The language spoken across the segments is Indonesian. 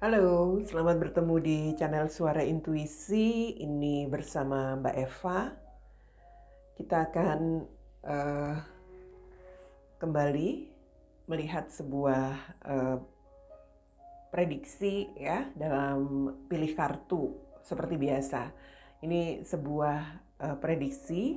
Halo, selamat bertemu di channel Suara Intuisi. Ini bersama Mbak Eva. Kita akan eh, kembali melihat sebuah eh, prediksi ya dalam pilih kartu seperti biasa. Ini sebuah prediksi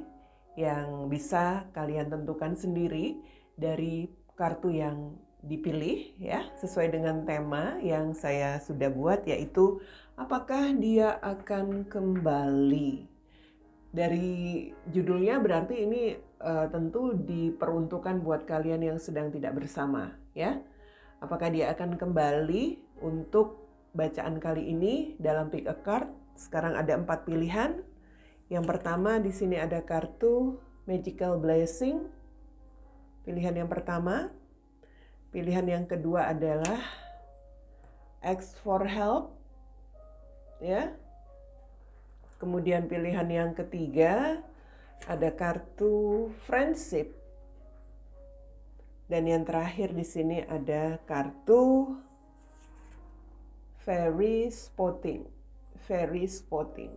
yang bisa kalian tentukan sendiri dari kartu yang dipilih ya sesuai dengan tema yang saya sudah buat, yaitu apakah dia akan kembali. Dari judulnya berarti ini tentu diperuntukkan buat kalian yang sedang tidak bersama ya. Apakah dia akan kembali untuk bacaan kali ini dalam pick a card? Sekarang ada 4 pilihan. Yang pertama di sini ada kartu Magical Blessing. Pilihan yang pertama. Pilihan yang kedua adalah Ask for Help. Ya. Kemudian pilihan yang ketiga ada kartu Friendship. Dan yang terakhir di sini ada kartu Fairy Spotting. Fairy Spotting.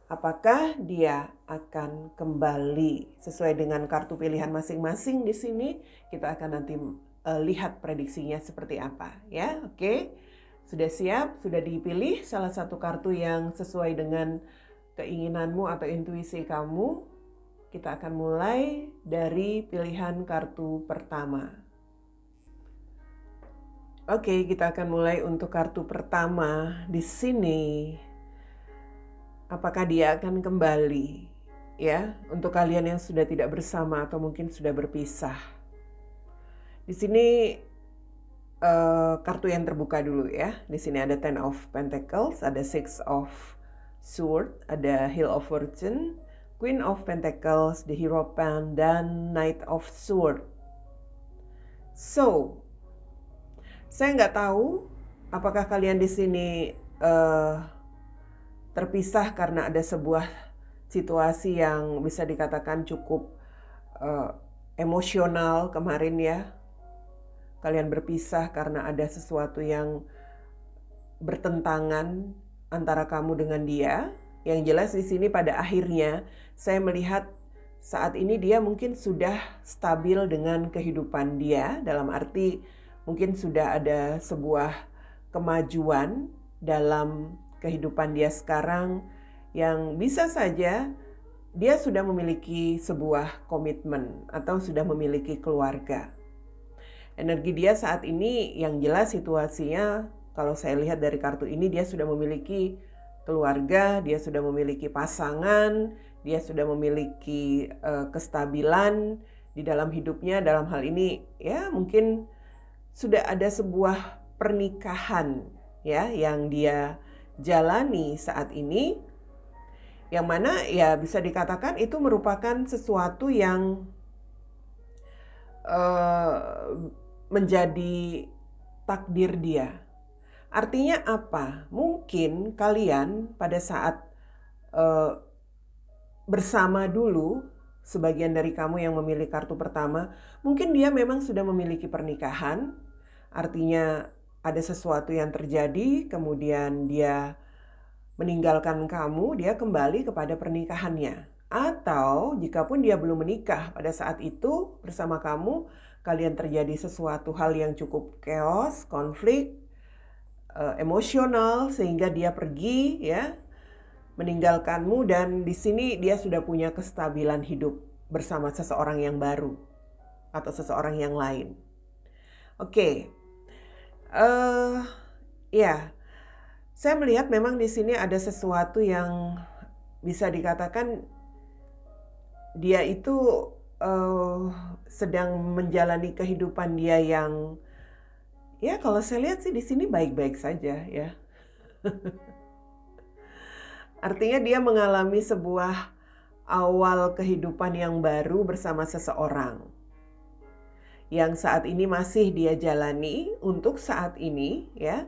Apakah dia akan kembali sesuai dengan kartu pilihan masing-masing di sini? Kita akan nanti lihat prediksinya seperti apa ya. Oke. Sudah siap? Sudah dipilih salah satu kartu yang sesuai dengan keinginanmu atau intuisi kamu? Kita akan mulai dari pilihan kartu pertama. Oke, kita akan mulai untuk kartu pertama di sini. Apakah dia akan kembali? Ya, untuk kalian yang sudah tidak bersama atau mungkin sudah berpisah. Di sini kartu yang terbuka dulu ya. Di sini ada Ten of Pentacles, ada Six of Swords, ada Wheel of Fortune, Queen of Pentacles, the Hierophant, dan Knight of Swords. So, saya nggak tahu apakah kalian di sini terpisah karena ada sebuah situasi yang bisa dikatakan cukup emosional kemarin ya. Kalian berpisah karena ada sesuatu yang bertentangan antara kamu dengan dia. Yang jelas di sini pada akhirnya saya melihat saat ini dia mungkin sudah stabil dengan kehidupan dia, dalam arti mungkin sudah ada sebuah kemajuan dalam kehidupan dia sekarang yang bisa saja dia sudah memiliki sebuah komitmen atau sudah memiliki keluarga. Energi dia saat ini yang jelas situasinya, kalau saya lihat dari kartu ini, dia sudah memiliki keluarga, dia sudah memiliki pasangan, dia sudah memiliki kestabilan di dalam hidupnya. Dalam hal ini ya mungkin sudah ada sebuah pernikahan ya yang dia jalani saat ini, yang mana ya bisa dikatakan itu merupakan sesuatu yang menjadi takdir dia. Artinya apa? Mungkin kalian pada saat bersama dulu, sebagian dari kamu yang memilih kartu pertama, mungkin dia memang sudah memiliki pernikahan. Artinya ada sesuatu yang terjadi, kemudian dia meninggalkan kamu, dia kembali kepada pernikahannya. Atau jikapun dia belum menikah pada saat itu bersama kamu, kalian terjadi sesuatu hal yang cukup chaos, konflik, emosional, sehingga dia pergi ya, meninggalkanmu, dan di sini dia sudah punya kestabilan hidup bersama seseorang yang baru atau seseorang yang lain. Oke. Ya. Saya melihat memang di sini ada sesuatu yang bisa dikatakan dia itu sedang menjalani kehidupan dia yang ya kalau saya lihat sih di sini baik-baik saja ya. Artinya dia mengalami sebuah awal kehidupan yang baru bersama seseorang yang saat ini masih dia jalani untuk saat ini ya.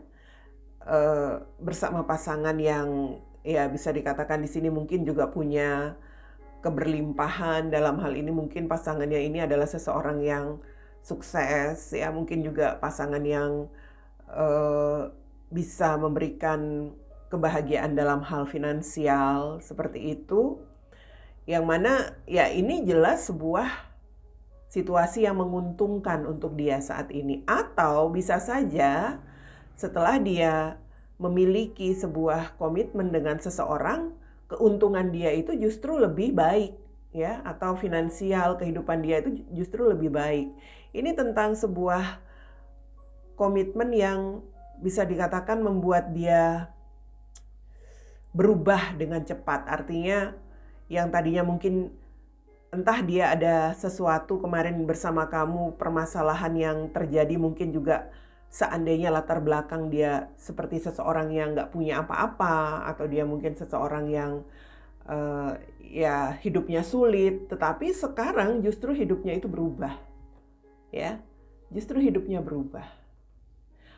Bersama pasangan yang ya bisa dikatakan di sini mungkin juga punya keberlimpahan. Dalam hal ini mungkin pasangannya ini adalah seseorang yang sukses ya, mungkin juga pasangan yang bisa memberikan kebahagiaan dalam hal finansial seperti itu, yang mana ya ini jelas sebuah situasi yang menguntungkan untuk dia saat ini. Atau bisa saja setelah dia memiliki sebuah komitmen dengan seseorang, keuntungan dia itu justru lebih baik, ya, atau finansial kehidupan dia itu justru lebih baik. Ini tentang sebuah komitmen yang bisa dikatakan membuat dia berubah dengan cepat. Artinya yang tadinya mungkin entah dia ada sesuatu kemarin bersama kamu, permasalahan yang terjadi, mungkin juga seandainya latar belakang dia seperti seseorang yang nggak punya apa-apa, atau dia mungkin seseorang yang ya hidupnya sulit, tetapi sekarang justru hidupnya itu berubah, ya, justru hidupnya berubah.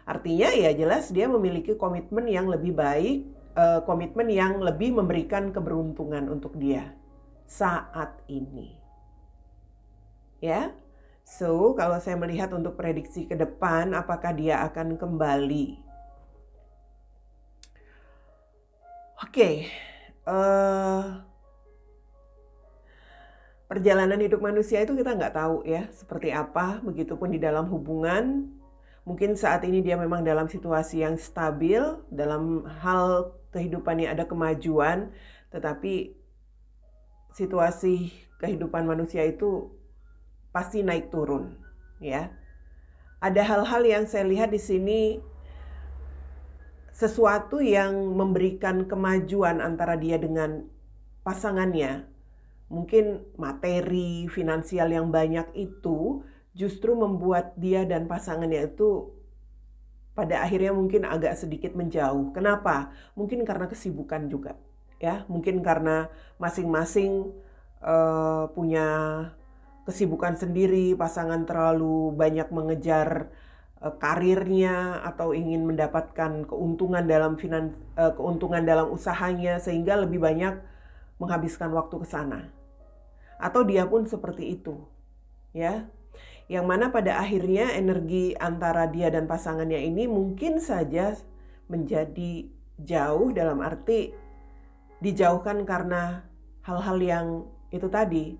Artinya ya jelas dia memiliki komitmen yang lebih baik, komitmen yang lebih memberikan keberuntungan untuk dia saat ini. Ya. So, kalau saya melihat untuk prediksi ke depan, apakah dia akan kembali? Oke. Perjalanan hidup manusia itu kita nggak tahu ya seperti apa, begitupun di dalam hubungan. Mungkin saat ini dia memang dalam situasi yang stabil, dalam hal kehidupannya ada kemajuan, tetapi situasi kehidupan manusia itu pasti naik turun, ya. Ada hal-hal yang saya lihat di sini, sesuatu yang memberikan kemajuan antara dia dengan pasangannya. Mungkin materi, finansial yang banyak itu justru membuat dia dan pasangannya itu pada akhirnya mungkin agak sedikit menjauh. Kenapa? Mungkin karena kesibukan juga, ya. Mungkin karena masing-masing punya kesibukan sendiri, pasangan terlalu banyak mengejar karirnya atau ingin mendapatkan keuntungan dalam usahanya, sehingga lebih banyak menghabiskan waktu ke sana. Atau dia pun seperti itu, ya. Yang mana pada akhirnya energi antara dia dan pasangannya ini mungkin saja menjadi jauh, dalam arti dijauhkan karena hal-hal yang itu tadi,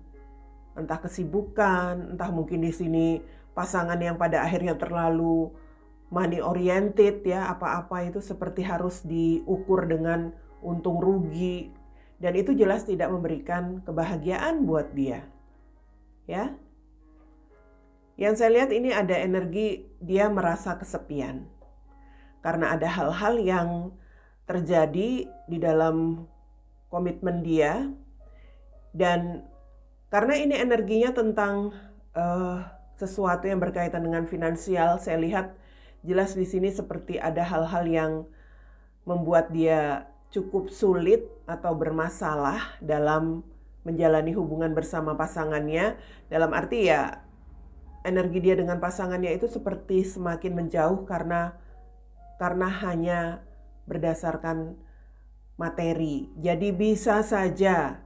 entah kesibukan, entah mungkin di sini pasangan yang pada akhirnya terlalu money oriented, ya, apa-apa itu seperti harus diukur dengan untung rugi, dan itu jelas tidak memberikan kebahagiaan buat dia, ya. Yang saya lihat ini ada energi dia merasa kesepian karena ada hal-hal yang terjadi di dalam komitmen dia, dan karena ini energinya tentang sesuatu yang berkaitan dengan finansial, saya lihat jelas di sini seperti ada hal-hal yang membuat dia cukup sulit atau bermasalah dalam menjalani hubungan bersama pasangannya. Dalam arti ya energi dia dengan pasangannya itu seperti semakin menjauh karena hanya berdasarkan materi. Jadi bisa saja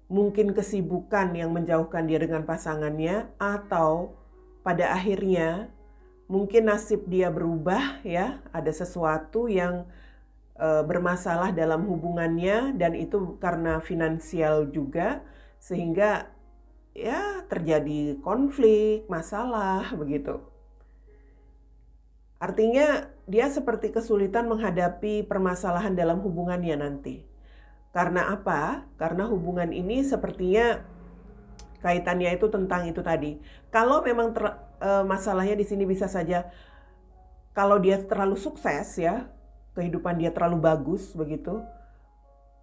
mungkin kesibukan yang menjauhkan dia dengan pasangannya, atau pada akhirnya mungkin nasib dia berubah, ya, ada sesuatu yang bermasalah dalam hubungannya, dan itu karena finansial juga, sehingga ya terjadi konflik, masalah begitu. Artinya dia seperti kesulitan menghadapi permasalahan dalam hubungannya nanti. Karena apa? Karena hubungan ini sepertinya kaitannya itu tentang itu tadi. Kalau memang masalahnya di sini bisa saja kalau dia terlalu sukses, ya, kehidupan dia terlalu bagus begitu,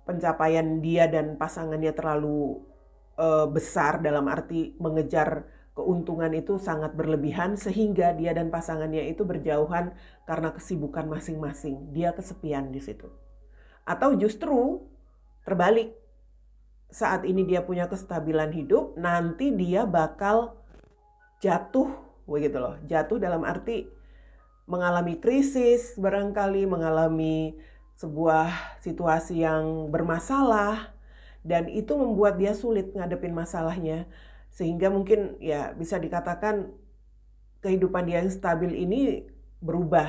pencapaian dia dan pasangannya terlalu besar, dalam arti mengejar keuntungan itu sangat berlebihan, sehingga dia dan pasangannya itu berjauhan karena kesibukan masing-masing. Dia kesepian di situ. Atau justru terbalik, saat ini dia punya kestabilan hidup, nanti dia bakal jatuh begitu loh. Jatuh dalam arti mengalami krisis, barangkali mengalami sebuah situasi yang bermasalah, dan itu membuat dia sulit ngadepin masalahnya, sehingga mungkin ya bisa dikatakan kehidupan dia yang stabil ini berubah,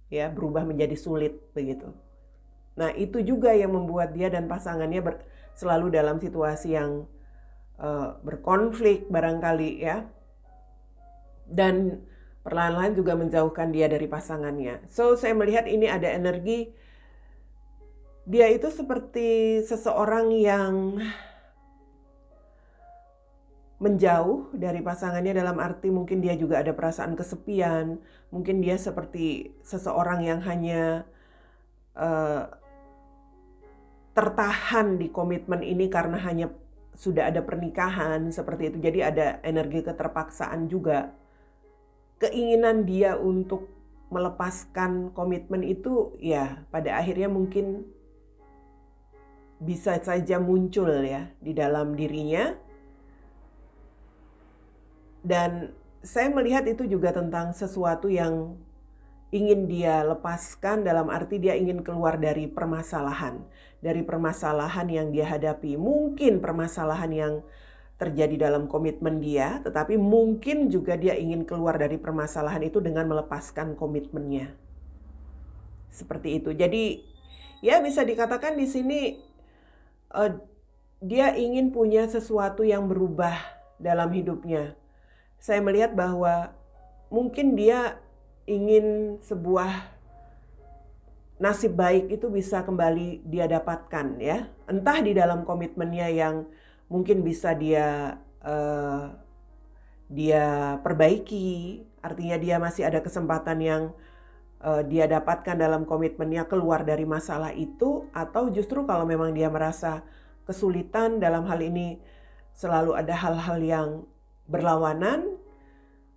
ya, berubah menjadi sulit begitu. Nah, itu juga yang membuat dia dan pasangannya selalu dalam situasi yang berkonflik barangkali ya. Dan perlahan-lahan juga menjauhkan dia dari pasangannya. So, saya melihat ini ada energi, dia itu seperti seseorang yang menjauh dari pasangannya, dalam arti mungkin dia juga ada perasaan kesepian, mungkin dia seperti seseorang yang hanya tertahan di komitmen ini karena hanya sudah ada pernikahan seperti itu. Jadi ada energi keterpaksaan juga. Keinginan dia untuk melepaskan komitmen itu ya pada akhirnya mungkin bisa saja muncul ya di dalam dirinya. Dan saya melihat itu juga tentang sesuatu yang ingin dia lepaskan, dalam arti dia ingin keluar dari permasalahan yang dia hadapi. Mungkin permasalahan yang terjadi dalam komitmen dia, tetapi mungkin juga dia ingin keluar dari permasalahan itu dengan melepaskan komitmennya. Seperti itu. Jadi ya bisa dikatakan di sini dia ingin punya sesuatu yang berubah dalam hidupnya. Saya melihat bahwa mungkin dia ingin sebuah nasib baik itu bisa kembali dia dapatkan ya. Entah di dalam komitmennya yang mungkin bisa dia perbaiki, artinya dia masih ada kesempatan yang dia dapatkan dalam komitmennya keluar dari masalah itu, atau justru kalau memang dia merasa kesulitan dalam hal ini, selalu ada hal-hal yang berlawanan,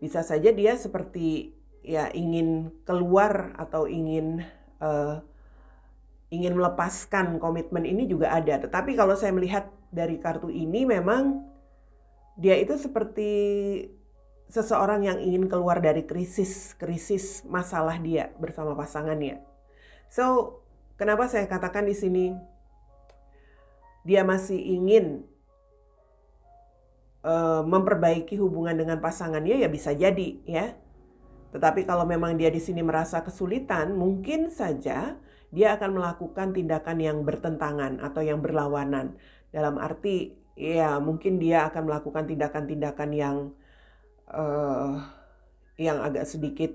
bisa saja dia seperti ya ingin keluar atau ingin melepaskan komitmen ini juga ada. Tetapi kalau saya melihat dari kartu ini, memang dia itu seperti seseorang yang ingin keluar dari krisis masalah dia bersama pasangannya. So, kenapa saya katakan di sini dia masih ingin memperbaiki hubungan dengan pasangannya, ya bisa jadi ya. Tetapi kalau memang dia di sini merasa kesulitan, mungkin saja dia akan melakukan tindakan yang bertentangan atau yang berlawanan. Dalam arti, ya mungkin dia akan melakukan tindakan-tindakan yang agak sedikit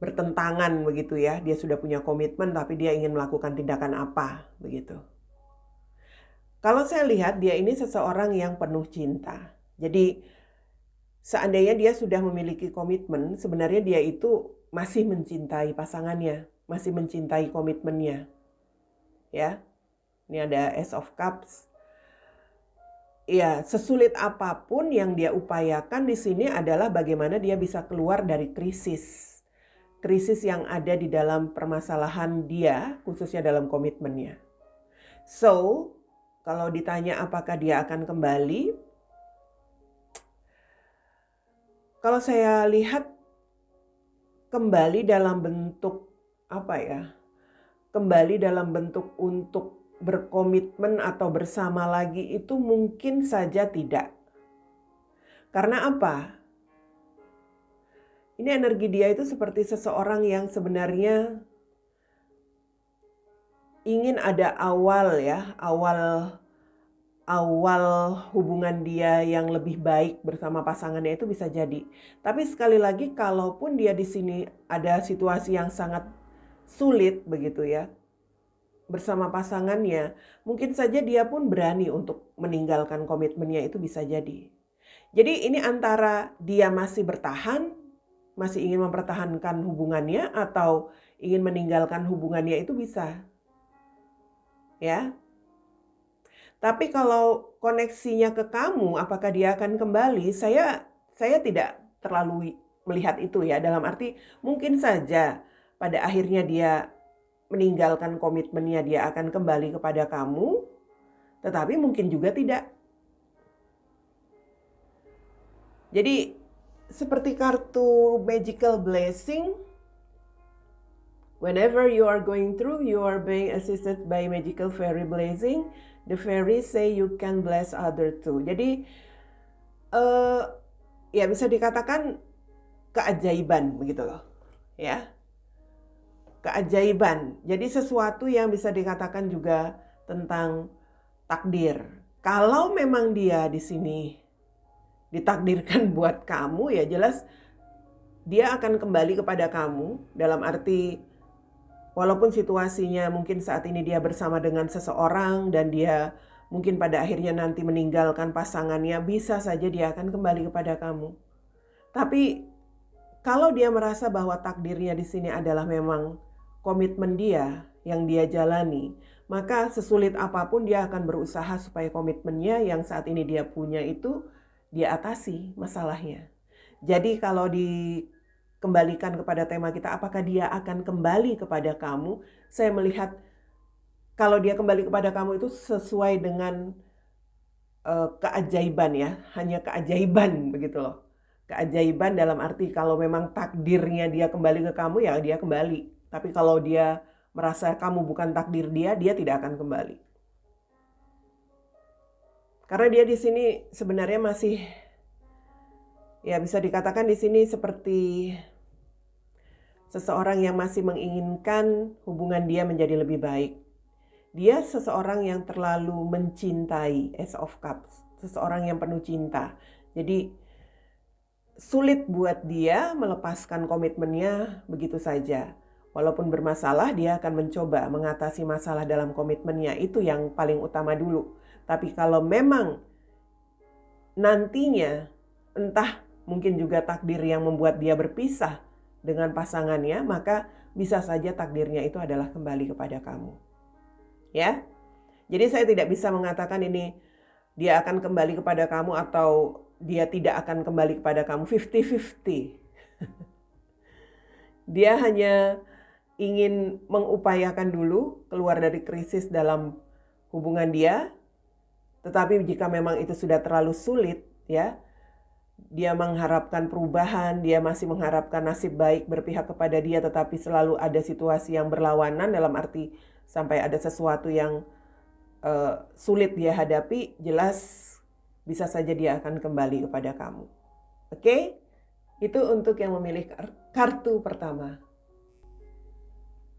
bertentangan begitu ya. Dia sudah punya komitmen, tapi dia ingin melakukan tindakan apa begitu. Kalau saya lihat, dia ini seseorang yang penuh cinta. Jadi seandainya dia sudah memiliki komitmen, sebenarnya dia itu masih mencintai pasangannya, masih mencintai komitmennya. Ya. Ini ada Ace of Cups. Ya, sesulit apapun yang dia upayakan di sini adalah bagaimana dia bisa keluar dari krisis yang ada di dalam permasalahan dia, khususnya dalam komitmennya. So, kalau ditanya apakah dia akan kembali, kalau saya lihat kembali dalam bentuk apa ya? Kembali dalam bentuk untuk berkomitmen atau bersama lagi itu mungkin saja tidak. Karena apa? Ini energi dia itu seperti seseorang yang sebenarnya ingin ada awal hubungan dia yang lebih baik bersama pasangannya, itu bisa jadi. Tapi sekali lagi, kalaupun dia di sini ada situasi yang sangat sulit begitu ya bersama pasangannya, mungkin saja dia pun berani untuk meninggalkan komitmennya, itu bisa jadi. Jadi ini antara dia masih bertahan, masih ingin mempertahankan hubungannya, atau ingin meninggalkan hubungannya, itu bisa. Ya. Tapi kalau koneksinya ke kamu, apakah dia akan kembali? Saya tidak terlalu melihat itu ya. Dalam arti mungkin saja pada akhirnya dia meninggalkan komitmennya, dia akan kembali kepada kamu. Tetapi mungkin juga tidak. Jadi seperti kartu Magical Blessing, whenever you are going through, you are being assisted by Magical Fairy Blessing. The fairies say you can bless other too. Jadi ya bisa dikatakan keajaiban begitu loh, ya. keajaiban. Jadi sesuatu yang bisa dikatakan juga tentang takdir. Kalau memang dia di sini ditakdirkan buat kamu, ya jelas dia akan kembali kepada kamu, dalam arti walaupun situasinya mungkin saat ini dia bersama dengan seseorang dan dia mungkin pada akhirnya nanti meninggalkan pasangannya, bisa saja dia akan kembali kepada kamu. Tapi kalau dia merasa bahwa takdirnya di sini adalah memang komitmen dia yang dia jalani, maka sesulit apapun dia akan berusaha supaya komitmennya yang saat ini dia punya itu dia atasi masalahnya. Jadi kalau dikembalikan kepada tema kita, apakah dia akan kembali kepada kamu? Saya melihat kalau dia kembali kepada kamu itu sesuai dengan keajaiban ya, hanya keajaiban begitu loh. Keajaiban dalam arti kalau memang takdirnya dia kembali ke kamu, ya dia kembali. Tapi kalau dia merasa kamu bukan takdir dia tidak akan kembali. Karena dia di sini sebenarnya masih, ya bisa dikatakan di sini seperti seseorang yang masih menginginkan hubungan dia menjadi lebih baik. Dia seseorang yang terlalu mencintai, Ace of Cups, seseorang yang penuh cinta. Jadi sulit buat dia melepaskan komitmennya begitu saja. Walaupun bermasalah, dia akan mencoba mengatasi masalah dalam komitmennya. Itu yang paling utama dulu. Tapi kalau memang nantinya, entah mungkin juga takdir yang membuat dia berpisah dengan pasangannya, maka bisa saja takdirnya itu adalah kembali kepada kamu. Ya, jadi saya tidak bisa mengatakan ini dia akan kembali kepada kamu atau dia tidak akan kembali kepada kamu, 50-50. Dia hanya ingin mengupayakan dulu keluar dari krisis dalam hubungan dia. Tetapi jika memang itu sudah terlalu sulit, ya, dia mengharapkan perubahan, dia masih mengharapkan nasib baik berpihak kepada dia, tetapi selalu ada situasi yang berlawanan, dalam arti sampai ada sesuatu yang sulit dia hadapi, jelas bisa saja dia akan kembali kepada kamu. Oke? Itu untuk yang memilih kartu pertama.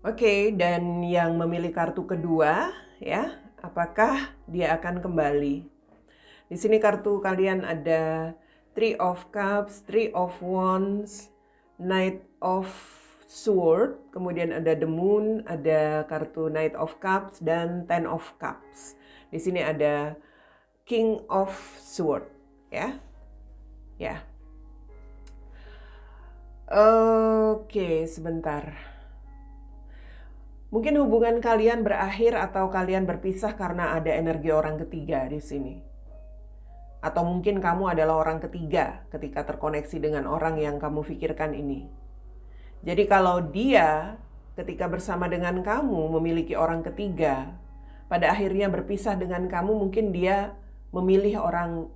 Oke, dan yang memilih kartu kedua, ya, apakah dia akan kembali? Di sini kartu kalian ada Three of Cups, Three of Wands, Knight of Sword, kemudian ada The Moon, ada kartu Knight of Cups, dan Ten of Cups. Di sini ada King of Sword, ya. Ya. Oke, sebentar. Mungkin hubungan kalian berakhir atau kalian berpisah karena ada energi orang ketiga di sini. Atau mungkin kamu adalah orang ketiga ketika terkoneksi dengan orang yang kamu pikirkan ini. Jadi kalau dia ketika bersama dengan kamu memiliki orang ketiga, pada akhirnya berpisah dengan kamu, mungkin dia memilih orang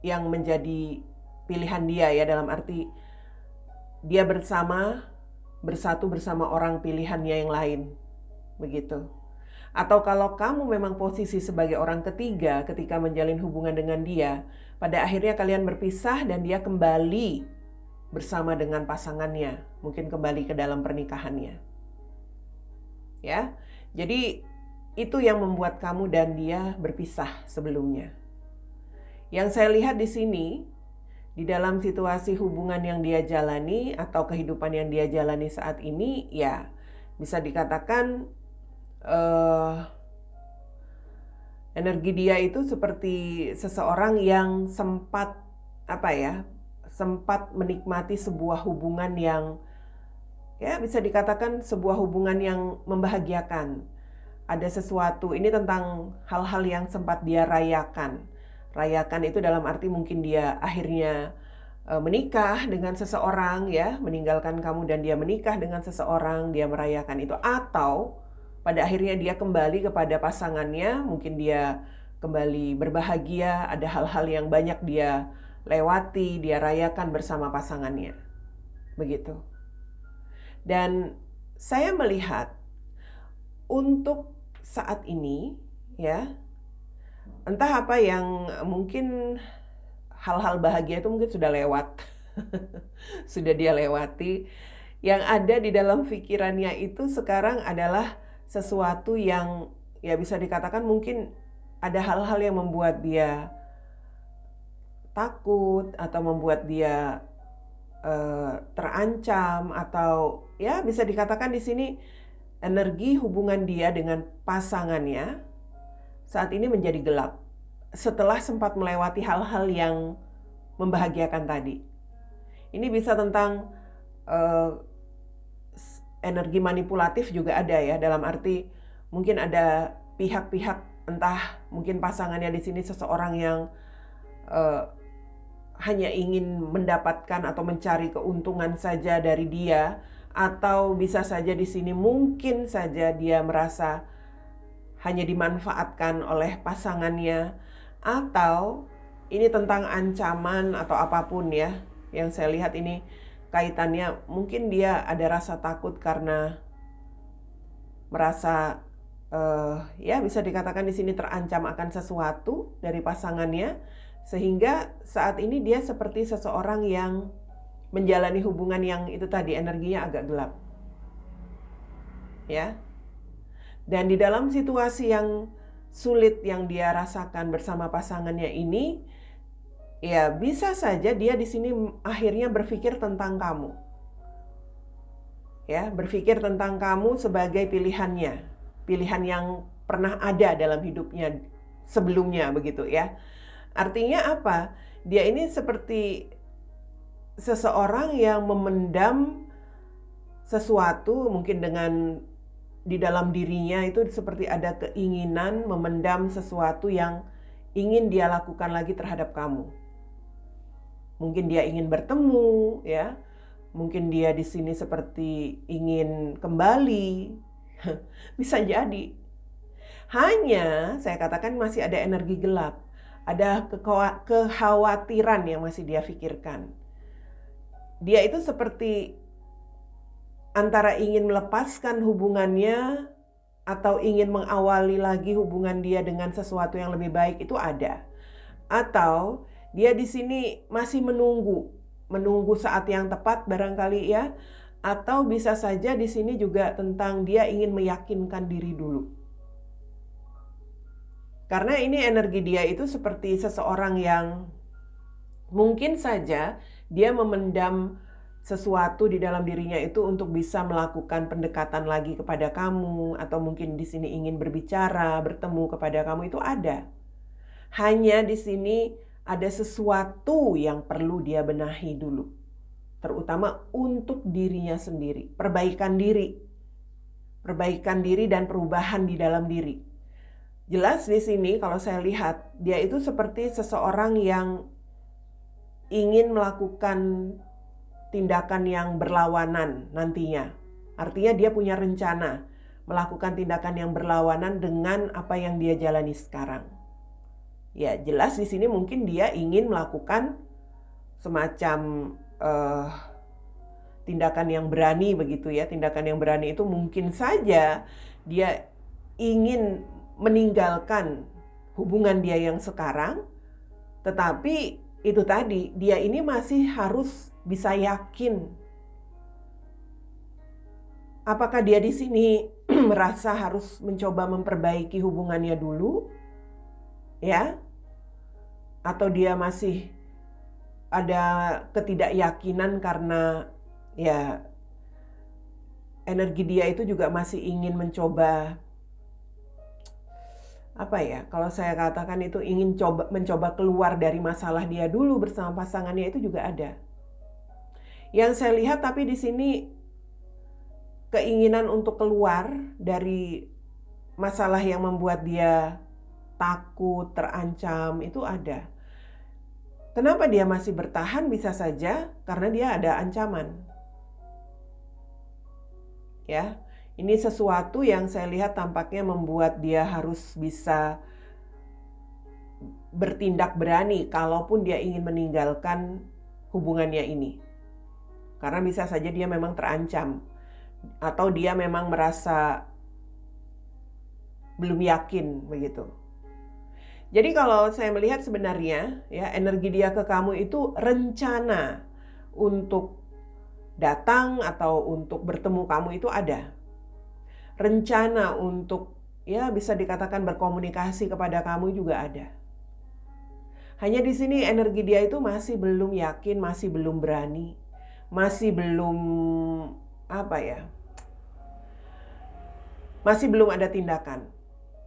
yang menjadi pilihan dia, ya, dalam arti dia bersatu bersama orang pilihannya yang lain. Begitu. Atau kalau kamu memang posisi sebagai orang ketiga ketika menjalin hubungan dengan dia, pada akhirnya kalian berpisah dan dia kembali bersama dengan pasangannya, mungkin kembali ke dalam pernikahannya. Ya. Jadi itu yang membuat kamu dan dia berpisah sebelumnya. Yang saya lihat di sini, di dalam situasi hubungan yang dia jalani atau kehidupan yang dia jalani saat ini, ya bisa dikatakan energi dia itu seperti seseorang yang sempat menikmati sebuah hubungan yang, ya, bisa dikatakan sebuah hubungan yang membahagiakan. Ada sesuatu, ini tentang hal-hal yang sempat dia rayakan. Rayakan itu dalam arti mungkin dia akhirnya menikah dengan seseorang, ya, meninggalkan kamu dan dia menikah dengan seseorang, dia merayakan itu. Atau pada akhirnya dia kembali kepada pasangannya, mungkin dia kembali berbahagia, ada hal-hal yang banyak dia lewati, dia rayakan bersama pasangannya. Begitu. Dan saya melihat untuk saat ini, ya, entah apa yang mungkin hal-hal bahagia itu mungkin sudah lewat. Sudah dia lewati. Yang ada di dalam pikirannya itu sekarang adalah sesuatu yang ya bisa dikatakan mungkin ada hal-hal yang membuat dia takut atau membuat dia terancam, atau ya bisa dikatakan di sini energi hubungan dia dengan pasangannya saat ini menjadi gelap setelah sempat melewati hal-hal yang membahagiakan tadi. Ini bisa tentang energi manipulatif juga ada ya, dalam arti mungkin ada pihak-pihak, entah mungkin pasangannya di sini seseorang yang hanya ingin mendapatkan atau mencari keuntungan saja dari dia, atau bisa saja di sini mungkin saja dia merasa hanya dimanfaatkan oleh pasangannya, atau ini tentang ancaman atau apapun ya. Yang saya lihat ini kaitannya mungkin dia ada rasa takut karena merasa ya bisa dikatakan di sini terancam akan sesuatu dari pasangannya, sehingga saat ini dia seperti seseorang yang menjalani hubungan yang itu tadi energinya agak gelap. Ya. Dan di dalam situasi yang sulit yang dia rasakan bersama pasangannya ini, ya bisa saja dia di sini akhirnya berpikir tentang kamu. Ya, berpikir tentang kamu sebagai pilihannya. Pilihan yang pernah ada dalam hidupnya sebelumnya begitu ya. Artinya apa? Dia ini seperti seseorang yang memendam sesuatu, mungkin dengan di dalam dirinya itu seperti ada keinginan memendam sesuatu yang ingin dia lakukan lagi terhadap kamu. Mungkin dia ingin bertemu ya. Mungkin dia di sini seperti ingin kembali. Bisa jadi. Hanya saya katakan masih ada energi gelap. Ada kekhawatiran yang masih dia pikirkan. Dia itu seperti antara ingin melepaskan hubungannya atau ingin mengawali lagi hubungan dia dengan sesuatu yang lebih baik, itu ada. Atau dia di sini masih menunggu saat yang tepat barangkali ya. Atau bisa saja di sini juga tentang dia ingin meyakinkan diri dulu. Karena ini energi dia itu seperti seseorang yang mungkin saja dia memendam sesuatu di dalam dirinya itu untuk bisa melakukan pendekatan lagi kepada kamu, atau mungkin di sini ingin berbicara, bertemu kepada kamu, itu ada. Hanya di sini ada sesuatu yang perlu dia benahi dulu. Terutama untuk dirinya sendiri, perbaikan diri dan perubahan di dalam diri. Jelas di sini kalau saya lihat dia itu seperti seseorang yang ingin melakukan tindakan yang berlawanan nantinya. Artinya dia punya rencana melakukan tindakan yang berlawanan dengan apa yang dia jalani sekarang. Ya, jelas di sini mungkin dia ingin melakukan semacam tindakan yang berani begitu ya. Tindakan yang berani itu mungkin saja dia ingin meninggalkan hubungan dia yang sekarang, tetapi itu tadi, dia ini masih harus bisa yakin. Apakah dia di sini merasa harus mencoba memperbaiki hubungannya dulu? Ya? Atau dia masih ada ketidakyakinan karena ya energi dia itu juga masih ingin mencoba, apa ya, kalau saya katakan itu ingin mencoba keluar dari masalah dia dulu bersama pasangannya, itu juga ada. Yang saya lihat tapi di sini keinginan untuk keluar dari masalah yang membuat dia takut, terancam, itu ada. Kenapa dia masih bertahan? Bisa saja karena dia ada ancaman. Ya. Ini sesuatu yang saya lihat tampaknya membuat dia harus bisa bertindak berani kalaupun dia ingin meninggalkan hubungannya ini. Karena bisa saja dia memang terancam, atau dia memang merasa belum yakin begitu. Jadi kalau saya melihat sebenarnya ya energi dia ke kamu itu rencana untuk datang atau untuk bertemu kamu itu ada. Rencana untuk ya bisa dikatakan berkomunikasi kepada kamu juga ada. Hanya di sini energi dia itu masih belum yakin, masih belum berani, masih belum apa ya? Masih belum ada tindakan.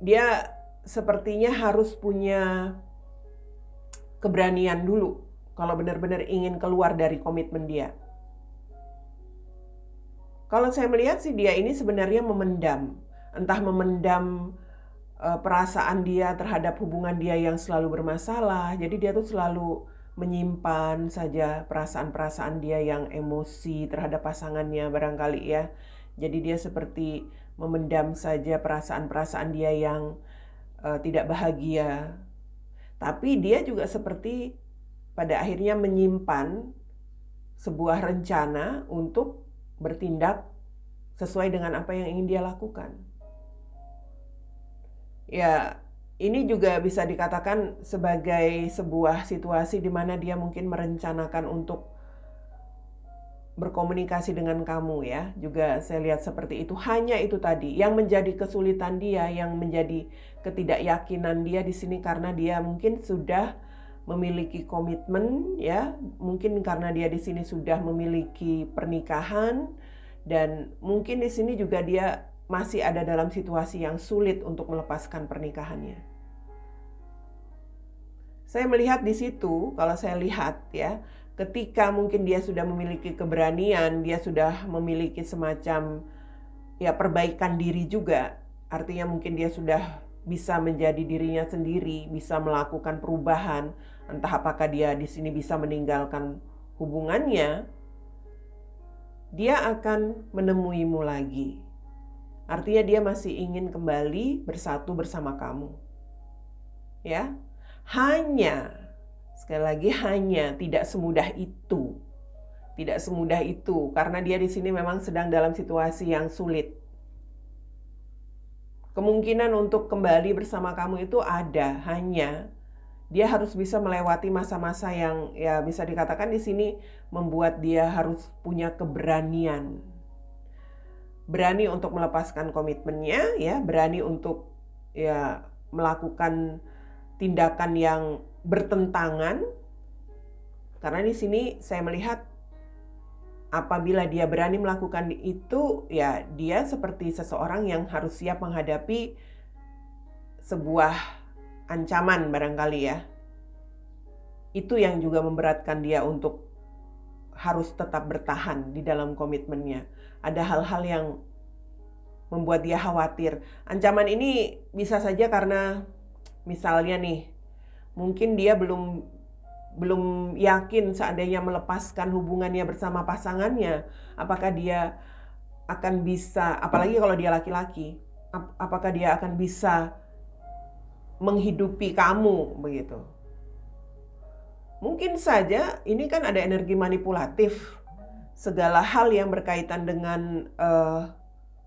Dia sepertinya harus punya keberanian dulu kalau benar-benar ingin keluar dari komitmen dia. Kalau saya melihat sih dia ini sebenarnya memendam, entah memendam perasaan dia terhadap hubungan dia yang selalu bermasalah. Jadi dia tuh selalu menyimpan saja perasaan-perasaan dia yang emosi terhadap pasangannya barangkali ya. Jadi dia seperti memendam saja perasaan-perasaan dia yang tidak bahagia. Tapi dia juga seperti pada akhirnya menyimpan sebuah rencana untuk bertindak sesuai dengan apa yang ingin dia lakukan. Ya, ini juga bisa dikatakan sebagai sebuah situasi di mana dia mungkin merencanakan untuk berkomunikasi dengan kamu ya. Juga saya lihat seperti itu. Hanya itu tadi yang menjadi kesulitan dia, yang menjadi ketidakyakinan dia di sini karena dia mungkin sudah memiliki komitmen ya. Mungkin karena dia di sini sudah memiliki pernikahan dan mungkin di sini juga dia masih ada dalam situasi yang sulit untuk melepaskan pernikahannya. Saya melihat di situ, kalau saya lihat ya, ketika mungkin dia sudah memiliki keberanian, dia sudah memiliki semacam ya perbaikan diri juga. Artinya mungkin dia sudah bisa menjadi dirinya sendiri, bisa melakukan perubahan, entah apakah dia di sini bisa meninggalkan hubungannya, dia akan menemuimu lagi. Artinya dia masih ingin kembali bersatu bersama kamu. Ya. Hanya, sekali lagi hanya tidak semudah itu. Tidak semudah itu karena dia di sini memang sedang dalam situasi yang sulit. Kemungkinan untuk kembali bersama kamu itu ada, hanya dia harus bisa melewati masa-masa yang ya bisa dikatakan di sini membuat dia harus punya keberanian. Berani untuk melepaskan komitmennya ya, berani untuk ya melakukan tindakan yang bertentangan. Karena di sini saya melihat apabila dia berani melakukan itu ya dia seperti seseorang yang harus siap menghadapi sebuah ancaman barangkali ya. Itu yang juga memberatkan dia untuk harus tetap bertahan di dalam komitmennya. Ada hal-hal yang membuat dia khawatir. Ancaman ini bisa saja karena misalnya nih, mungkin dia belum yakin seandainya melepaskan hubungannya bersama pasangannya, apakah dia akan bisa, apalagi kalau dia laki-laki, apakah dia akan bisa menghidupi kamu begitu. Mungkin saja ini kan ada energi manipulatif. Segala hal yang berkaitan dengan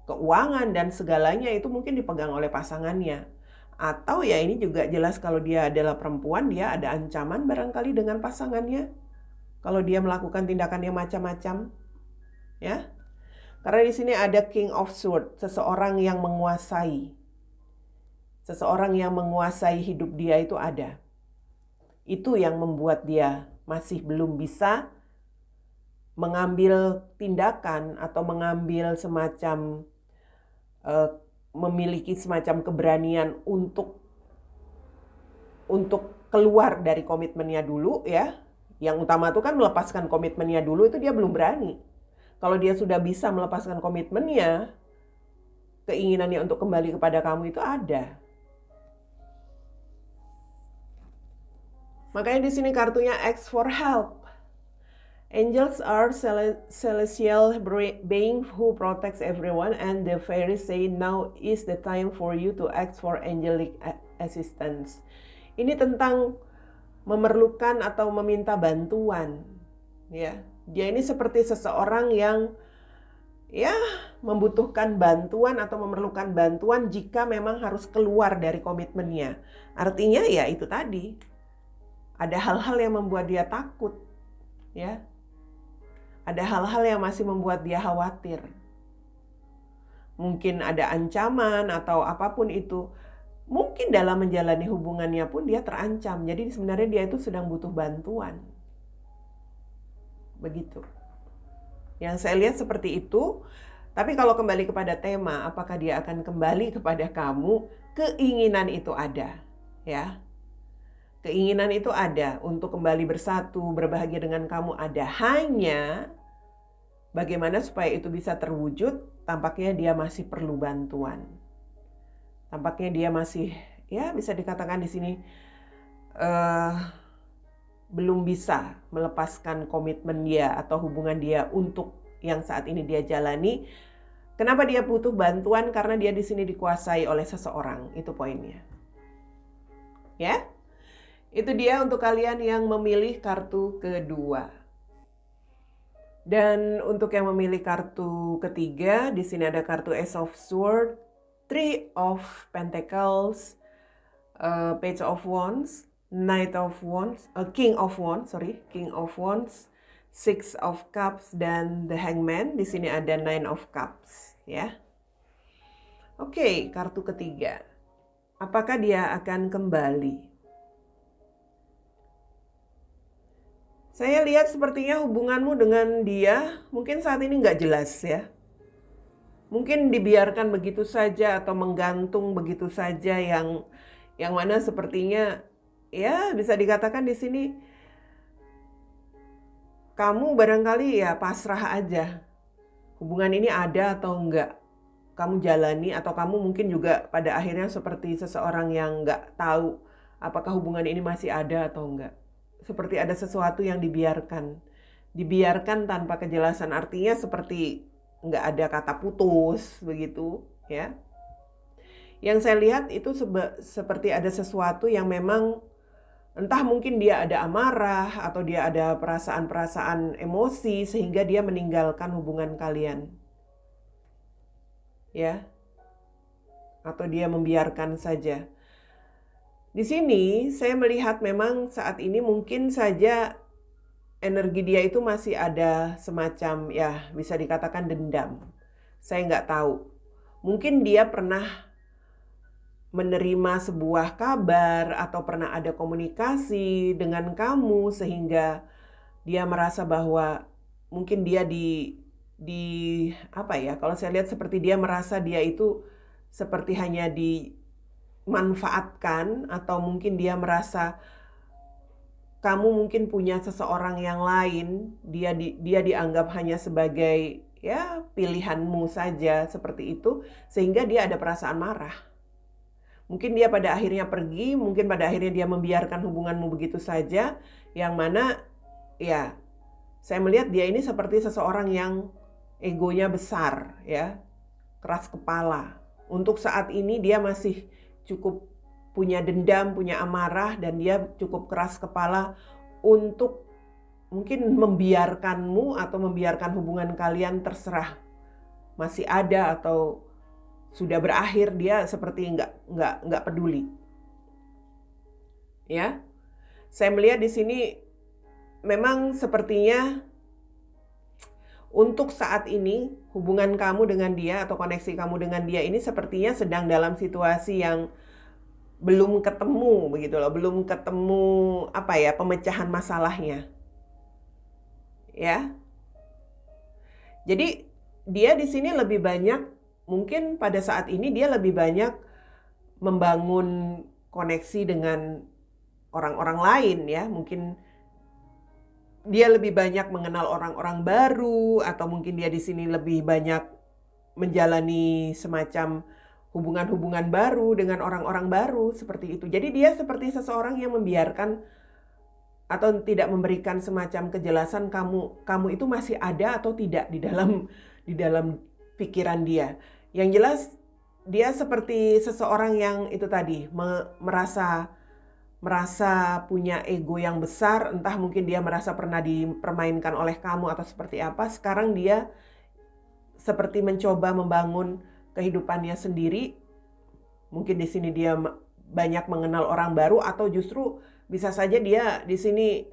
keuangan dan segalanya itu mungkin dipegang oleh pasangannya. Atau ya ini juga jelas kalau dia adalah perempuan, dia ada ancaman barangkali dengan pasangannya. Kalau dia melakukan tindakan yang macam-macam. Ya. Karena di sini ada King of Swords, seseorang yang menguasai. Seseorang yang menguasai hidup dia itu ada. Itu yang membuat dia masih belum bisa mengambil tindakan atau mengambil semacam memiliki semacam keberanian untuk keluar dari komitmennya dulu ya. Yang utama itu kan melepaskan komitmennya dulu, itu dia belum berani. Kalau dia sudah bisa melepaskan komitmennya, keinginannya untuk kembali kepada kamu itu ada. Makanya di sini kartunya ask for help. Angels are celestial being who protects everyone, and the fairies say now is the time for you to ask for angelic assistance. Ini tentang memerlukan atau meminta bantuan, ya. Dia ini seperti seseorang yang ya membutuhkan bantuan atau memerlukan bantuan jika memang harus keluar dari komitmennya. Artinya ya itu tadi. Ada hal-hal yang membuat dia takut, ya. Ada hal-hal yang masih membuat dia khawatir. Mungkin ada ancaman atau apapun itu. Mungkin dalam menjalani hubungannya pun dia terancam. Jadi sebenarnya dia itu sedang butuh bantuan. Begitu. Yang saya lihat seperti itu. Tapi kalau kembali kepada tema, apakah dia akan kembali kepada kamu? Keinginan itu ada, ya. Keinginan itu ada untuk kembali bersatu, berbahagia dengan kamu ada. Hanya bagaimana supaya itu bisa terwujud, tampaknya dia masih perlu bantuan. Tampaknya dia masih, ya bisa dikatakan di sini, belum bisa melepaskan komitmen dia atau hubungan dia untuk yang saat ini dia jalani. Kenapa dia butuh bantuan? Karena dia di sini dikuasai oleh seseorang. Itu poinnya. Ya? Itu dia untuk kalian yang memilih kartu kedua. Dan untuk yang memilih kartu ketiga, di sini ada kartu Ace of Swords, Three of Pentacles, Page of Wands, Knight of Wands, King of Wands, Six of Cups, dan The Hangman. Di sini ada Nine of Cups, ya. Oke, kartu ketiga. Apakah dia akan kembali? Saya lihat sepertinya hubunganmu dengan dia mungkin saat ini nggak jelas ya. Mungkin dibiarkan begitu saja atau menggantung begitu saja yang mana sepertinya ya bisa dikatakan di sini kamu barangkali ya pasrah aja. Hubungan ini ada atau enggak. Kamu jalani atau kamu mungkin juga pada akhirnya seperti seseorang yang nggak tahu apakah hubungan ini masih ada atau enggak. Seperti ada sesuatu yang dibiarkan tanpa kejelasan, artinya seperti nggak ada kata putus begitu ya. Yang saya lihat itu seperti ada sesuatu yang memang entah mungkin dia ada amarah atau dia ada perasaan-perasaan emosi sehingga dia meninggalkan hubungan kalian ya, atau dia membiarkan saja. Di sini saya melihat memang saat ini mungkin saja energi dia itu masih ada semacam ya bisa dikatakan dendam. Saya nggak tahu. Mungkin dia pernah menerima sebuah kabar atau pernah ada komunikasi dengan kamu sehingga dia merasa bahwa mungkin dia di apa ya, kalau saya lihat seperti dia merasa dia itu seperti hanya dimanfaatkan atau mungkin dia merasa kamu mungkin punya seseorang yang lain, dia dianggap hanya sebagai ya pilihanmu saja seperti itu sehingga dia ada perasaan marah. Mungkin dia pada akhirnya pergi, mungkin pada akhirnya dia membiarkan hubunganmu begitu saja, yang mana ya saya melihat dia ini seperti seseorang yang egonya besar ya, keras kepala. Untuk saat ini dia masih cukup punya dendam, punya amarah, dan dia cukup keras kepala untuk mungkin membiarkanmu atau membiarkan hubungan kalian terserah masih ada atau sudah berakhir. Dia seperti nggak peduli. Ya, saya melihat di sini memang sepertinya untuk saat ini hubungan kamu dengan dia atau koneksi kamu dengan dia ini sepertinya sedang dalam situasi yang belum ketemu begitu loh, belum ketemu apa ya pemecahan masalahnya. Ya. Jadi dia di sini lebih banyak mungkin pada saat ini dia lebih banyak membangun koneksi dengan orang-orang lain ya. Mungkin dia lebih banyak mengenal orang-orang baru atau mungkin dia di sini lebih banyak menjalani semacam hubungan-hubungan baru dengan orang-orang baru seperti itu. Jadi dia seperti seseorang yang membiarkan atau tidak memberikan semacam kejelasan kamu itu masih ada atau tidak di dalam pikiran dia. Yang jelas dia seperti seseorang yang itu tadi merasa punya ego yang besar, entah mungkin dia merasa pernah dipermainkan oleh kamu atau seperti apa. Sekarang dia seperti mencoba membangun kehidupannya sendiri. Mungkin di sini dia banyak mengenal orang baru atau justru bisa saja dia di sini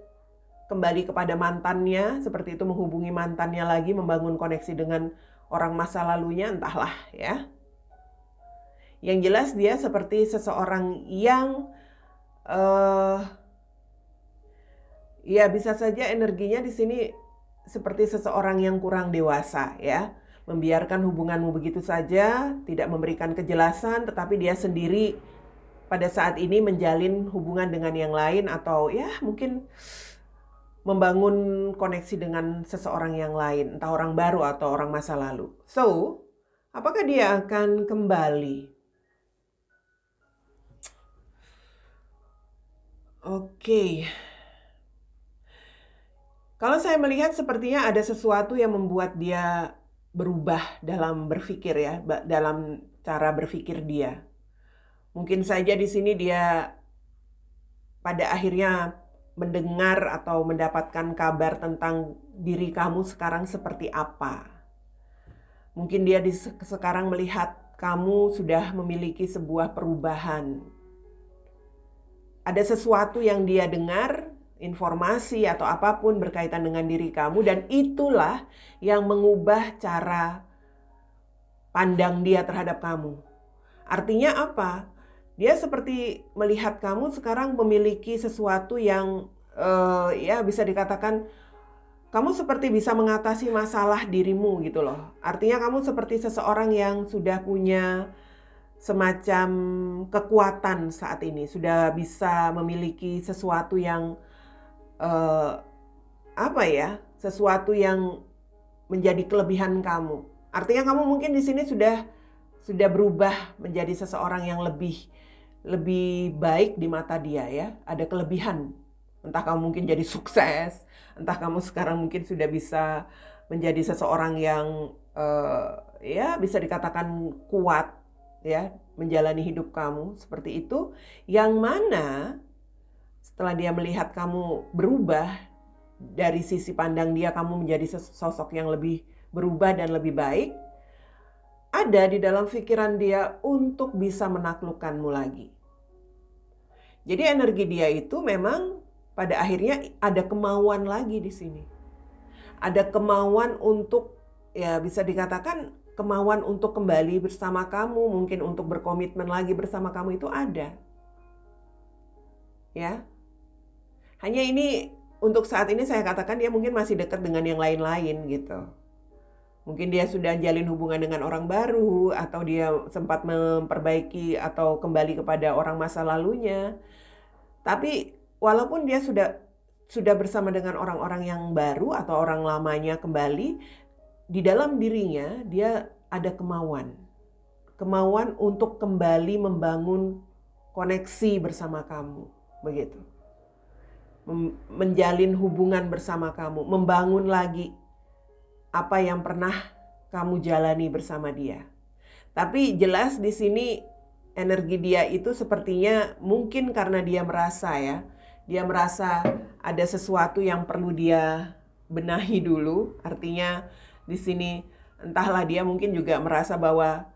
kembali kepada mantannya, seperti itu menghubungi mantannya lagi, membangun koneksi dengan orang masa lalunya, entahlah ya. Yang jelas dia seperti seseorang yang ya bisa saja energinya di sini seperti seseorang yang kurang dewasa ya. Membiarkan hubunganmu begitu saja, tidak memberikan kejelasan, tetapi dia sendiri pada saat ini menjalin hubungan dengan yang lain atau ya mungkin membangun koneksi dengan seseorang yang lain, entah orang baru atau orang masa lalu. So, apakah dia akan kembali? Oke. Kalau saya melihat sepertinya ada sesuatu yang membuat dia berubah dalam berpikir ya, dalam cara berpikir dia. Mungkin saja di sini dia pada akhirnya mendengar atau mendapatkan kabar tentang diri kamu sekarang seperti apa. Mungkin dia sekarang melihat kamu sudah memiliki sebuah perubahan. Ada sesuatu yang dia dengar, informasi atau apapun berkaitan dengan diri kamu, dan itulah yang mengubah cara pandang dia terhadap kamu. Artinya apa? Dia seperti melihat kamu sekarang memiliki sesuatu yang ya bisa dikatakan kamu seperti bisa mengatasi masalah dirimu gitu loh. Artinya kamu seperti seseorang yang sudah punya semacam kekuatan saat ini, sudah bisa memiliki sesuatu yang sesuatu yang menjadi kelebihan kamu. Artinya kamu mungkin di sini sudah berubah menjadi seseorang yang lebih baik di mata dia ya. Ada kelebihan. Entah kamu mungkin jadi sukses, entah kamu sekarang mungkin sudah bisa menjadi seseorang yang ya bisa dikatakan kuat ya, menjalani hidup kamu seperti itu. Yang mana setelah dia melihat kamu berubah dari sisi pandang dia, kamu menjadi sosok yang lebih berubah dan lebih baik, ada di dalam pikiran dia untuk bisa menaklukkanmu lagi. Jadi energi dia itu memang pada akhirnya ada kemauan lagi di sini. Ada kemauan untuk, ya bisa dikatakan kemauan untuk kembali bersama kamu, mungkin untuk berkomitmen lagi bersama kamu itu ada. Ya. Hanya ini untuk saat ini saya katakan dia mungkin masih dekat dengan yang lain-lain gitu. Mungkin dia sudah jalin hubungan dengan orang baru, atau dia sempat memperbaiki atau kembali kepada orang masa lalunya. Tapi walaupun dia sudah bersama dengan orang-orang yang baru atau orang lamanya kembali, di dalam dirinya dia ada kemauan. Kemauan untuk kembali membangun koneksi bersama kamu. Begitu. Menjalin hubungan bersama kamu, membangun lagi apa yang pernah kamu jalani bersama dia. Tapi jelas di sini energi dia itu sepertinya mungkin karena dia merasa ya, dia merasa ada sesuatu yang perlu dia benahi dulu. Artinya di sini entahlah dia mungkin juga merasa bahwa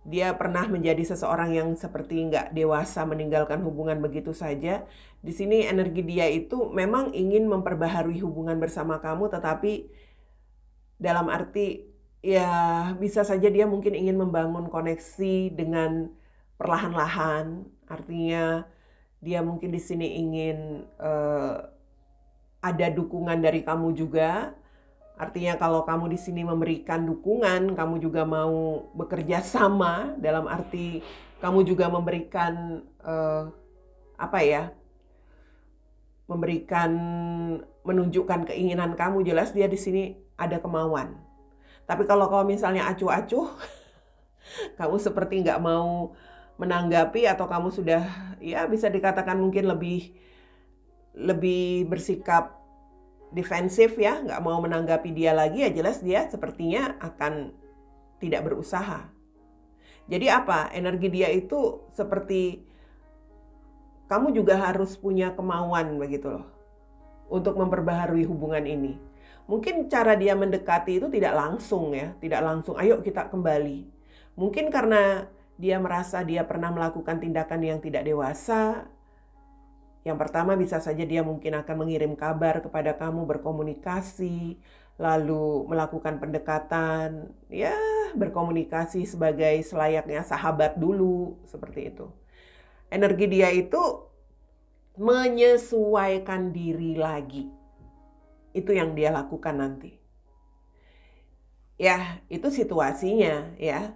dia pernah menjadi seseorang yang seperti nggak dewasa meninggalkan hubungan begitu saja. Di sini energi dia itu memang ingin memperbaharui hubungan bersama kamu, tetapi dalam arti ya bisa saja dia mungkin ingin membangun koneksi dengan perlahan-lahan. Artinya dia mungkin di sini ingin ada dukungan dari kamu juga. Artinya kalau kamu di sini memberikan dukungan, kamu juga mau bekerja sama, dalam arti kamu juga memberikan menunjukkan keinginan kamu, jelas dia di sini ada kemauan. Tapi kalau kamu misalnya acuh-acuh, kamu seperti nggak mau menanggapi, atau kamu sudah ya bisa dikatakan mungkin lebih bersikap defensif ya, nggak mau menanggapi dia lagi, ya jelas dia sepertinya akan tidak berusaha. Jadi apa? Energi dia itu seperti kamu juga harus punya kemauan begitu loh untuk memperbaharui hubungan ini. Mungkin cara dia mendekati itu tidak langsung ya, tidak langsung ayo kita kembali. Mungkin karena dia merasa dia pernah melakukan tindakan yang tidak dewasa, Yang pertama bisa saja dia mungkin akan mengirim kabar kepada kamu, berkomunikasi, lalu melakukan pendekatan, ya berkomunikasi sebagai selayaknya sahabat dulu, seperti itu. Energi dia itu menyesuaikan diri lagi. Itu yang dia lakukan nanti. Ya, itu situasinya ya.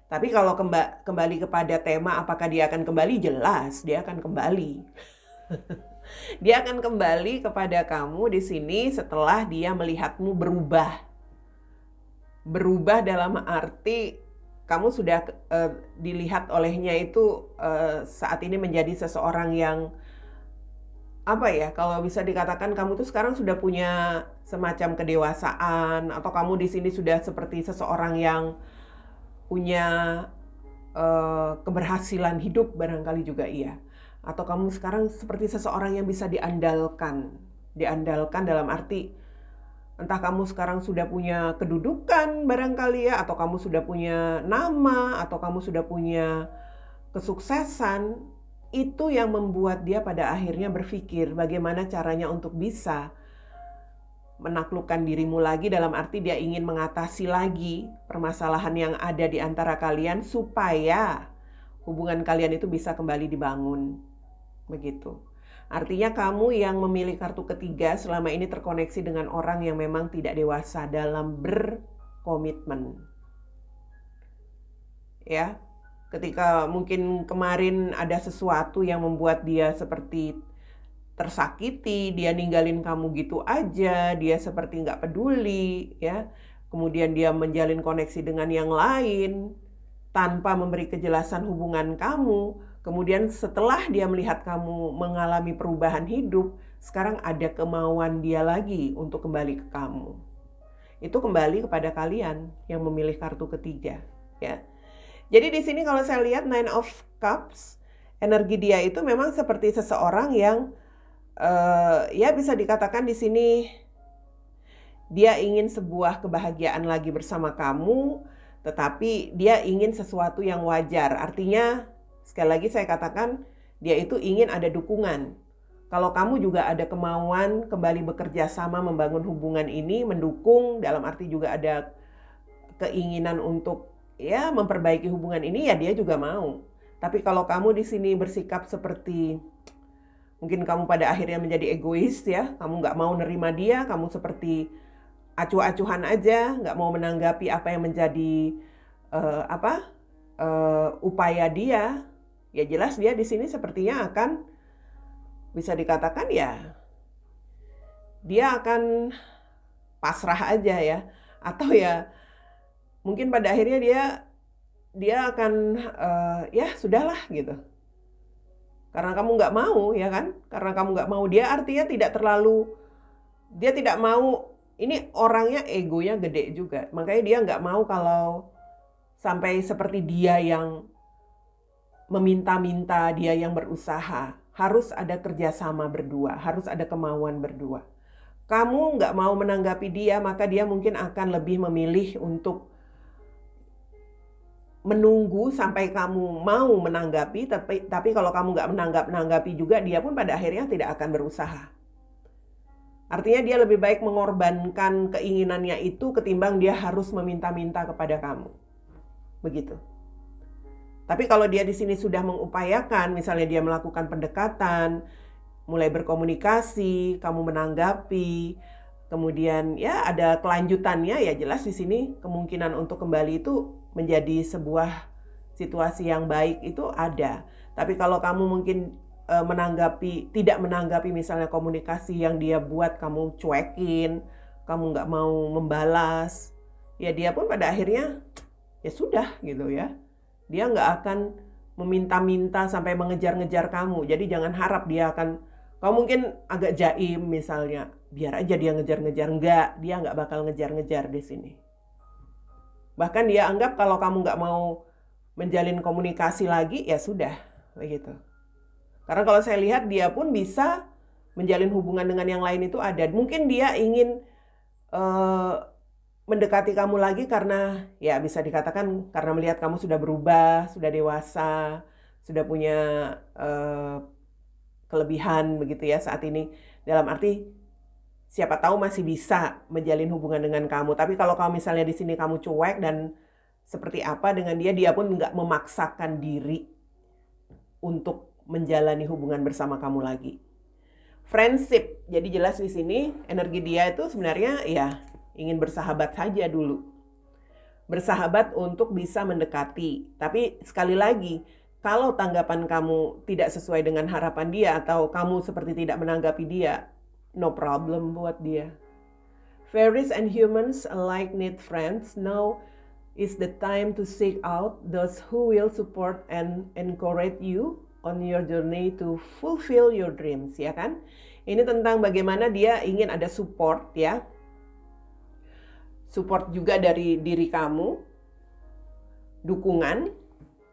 Tapi kalau kembali kepada tema apakah dia akan kembali, jelas dia akan kembali. Dia akan kembali kepada kamu di sini setelah dia melihatmu berubah. Berubah dalam arti kamu sudah dilihat olehnya itu saat ini menjadi seseorang yang apa ya, kalau bisa dikatakan kamu tuh sekarang sudah punya semacam kedewasaan, atau kamu di sini sudah seperti seseorang yang punya keberhasilan hidup barangkali juga iya. Atau kamu sekarang seperti seseorang yang bisa diandalkan. Diandalkan dalam arti entah kamu sekarang sudah punya kedudukan barangkali ya, atau kamu sudah punya nama, atau kamu sudah punya kesuksesan. Itu yang membuat dia pada akhirnya berpikir bagaimana caranya untuk bisa menaklukkan dirimu lagi, dalam arti dia ingin mengatasi lagi permasalahan yang ada di antara kalian supaya hubungan kalian itu bisa kembali dibangun. Begitu. Artinya kamu yang memilih kartu ketiga selama ini terkoneksi dengan orang yang memang tidak dewasa dalam berkomitmen. Ya, ketika mungkin kemarin ada sesuatu yang membuat dia seperti tersakiti, dia ninggalin kamu gitu aja, dia seperti nggak peduli, ya. Kemudian dia menjalin koneksi dengan yang lain tanpa memberi kejelasan hubungan kamu. Kemudian setelah dia melihat kamu mengalami perubahan hidup, sekarang ada kemauan dia lagi untuk kembali ke kamu. Itu kembali kepada kalian yang memilih kartu ketiga, ya. Jadi di sini kalau saya lihat Nine of Cups, energi dia itu memang seperti seseorang yang ya bisa dikatakan di sini dia ingin sebuah kebahagiaan lagi bersama kamu, tetapi dia ingin sesuatu yang wajar. Artinya sekali lagi saya katakan dia itu ingin ada dukungan. Kalau kamu juga ada kemauan kembali bekerja sama membangun hubungan ini, mendukung, dalam arti juga ada keinginan untuk ya memperbaiki hubungan ini, ya dia juga mau. Tapi kalau kamu di sini bersikap seperti mungkin kamu pada akhirnya menjadi egois ya, kamu nggak mau nerima dia, kamu seperti acuh-acuhan aja, nggak mau menanggapi apa yang menjadi upaya dia, ya jelas dia di sini sepertinya akan bisa dikatakan ya dia akan pasrah aja ya, atau ya mungkin pada akhirnya dia akan ya sudahlah gitu. Karena kamu nggak mau, ya kan? Karena kamu nggak mau, dia artinya dia tidak mau, ini orangnya egonya gede juga. Makanya dia nggak mau kalau sampai seperti dia yang meminta-minta, dia yang berusaha. Harus ada kerjasama berdua, harus ada kemauan berdua. Kamu nggak mau menanggapi dia, maka dia mungkin akan lebih memilih untuk menunggu sampai kamu mau menanggapi, tapi kalau kamu nggak menanggapi juga, dia pun pada akhirnya tidak akan berusaha. Artinya dia lebih baik mengorbankan keinginannya itu ketimbang dia harus meminta-minta kepada kamu. Begitu. Tapi kalau dia di sini sudah mengupayakan, misalnya dia melakukan pendekatan, mulai berkomunikasi, kamu menanggapi, kemudian ya ada kelanjutannya, ya jelas di sini kemungkinan untuk kembali itu menjadi sebuah situasi yang baik itu ada. Tapi kalau kamu mungkin tidak menanggapi misalnya komunikasi yang dia buat, kamu cuekin, kamu nggak mau membalas, ya dia pun pada akhirnya ya sudah gitu ya. Dia nggak akan meminta-minta sampai mengejar-ngejar kamu. Jadi jangan harap dia akan, kamu mungkin agak jaim misalnya, biar aja dia ngejar-ngejar. Enggak, dia nggak bakal ngejar-ngejar di sini. Bahkan dia anggap kalau kamu nggak mau menjalin komunikasi lagi, ya sudah, begitu. Karena kalau saya lihat dia pun bisa menjalin hubungan dengan yang lain itu ada. Mungkin dia ingin mendekati kamu lagi karena ya bisa dikatakan karena melihat kamu sudah berubah, sudah dewasa, sudah punya kelebihan begitu ya saat ini. Dalam arti siapa tahu masih bisa menjalin hubungan dengan kamu. Tapi kalau kamu misalnya di sini kamu cuek dan seperti apa dengan dia, dia pun nggak memaksakan diri untuk menjalani hubungan bersama kamu lagi. Friendship, jadi jelas di sini energi dia itu sebenarnya ya ingin bersahabat saja dulu. Bersahabat untuk bisa mendekati. Tapi sekali lagi, kalau tanggapan kamu tidak sesuai dengan harapan dia atau kamu seperti tidak menanggapi dia, no problem buat dia. Fairies and humans alike need friends. Now is the time to seek out those who will support and encourage you on your journey to fulfill your dreams, ya kan? Ini tentang bagaimana dia ingin ada support ya. Support juga dari diri kamu, dukungan,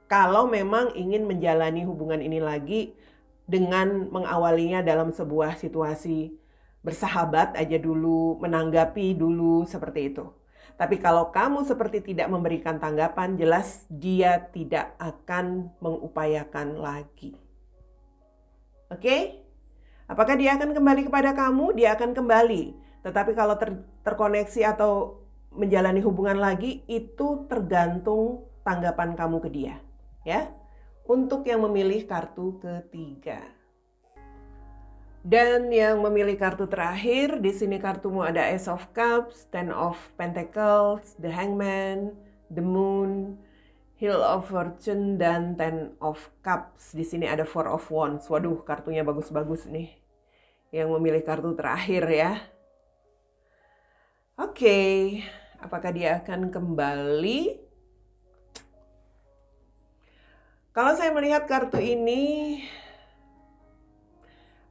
kalau memang ingin menjalani hubungan ini lagi dengan mengawalinya dalam sebuah situasi bersahabat aja dulu, menanggapi dulu seperti itu. Tapi kalau kamu seperti tidak memberikan tanggapan, jelas dia tidak akan mengupayakan lagi. Oke? Apakah dia akan kembali kepada kamu? Dia akan kembali. Tetapi kalau terkoneksi atau menjalani hubungan lagi, itu tergantung tanggapan kamu ke dia. Ya? Untuk yang memilih kartu ketiga. Dan yang memilih kartu terakhir, di sini kartumu ada Ace of Cups, Ten of Pentacles, The Hangman, The Moon, Wheel of Fortune, dan Ten of Cups. Di sini ada Four of Wands. Waduh, kartunya bagus-bagus nih. Yang memilih kartu terakhir ya. Oke, apakah dia akan kembali? Kalau saya melihat kartu ini,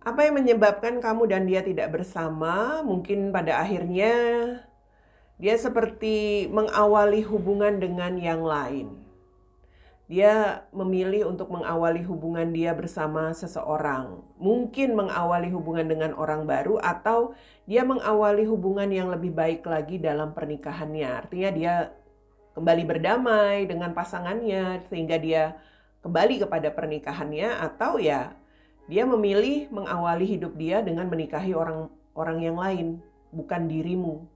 apa yang menyebabkan kamu dan dia tidak bersama? Mungkin pada akhirnya dia seperti mengawali hubungan dengan yang lain. Dia memilih untuk mengawali hubungan dia bersama seseorang. Mungkin mengawali hubungan dengan orang baru atau dia mengawali hubungan yang lebih baik lagi dalam pernikahannya. Artinya dia kembali berdamai dengan pasangannya sehingga dia kembali kepada pernikahannya, atau ya dia memilih mengawali hidup dia dengan menikahi orang yang lain, bukan dirimu.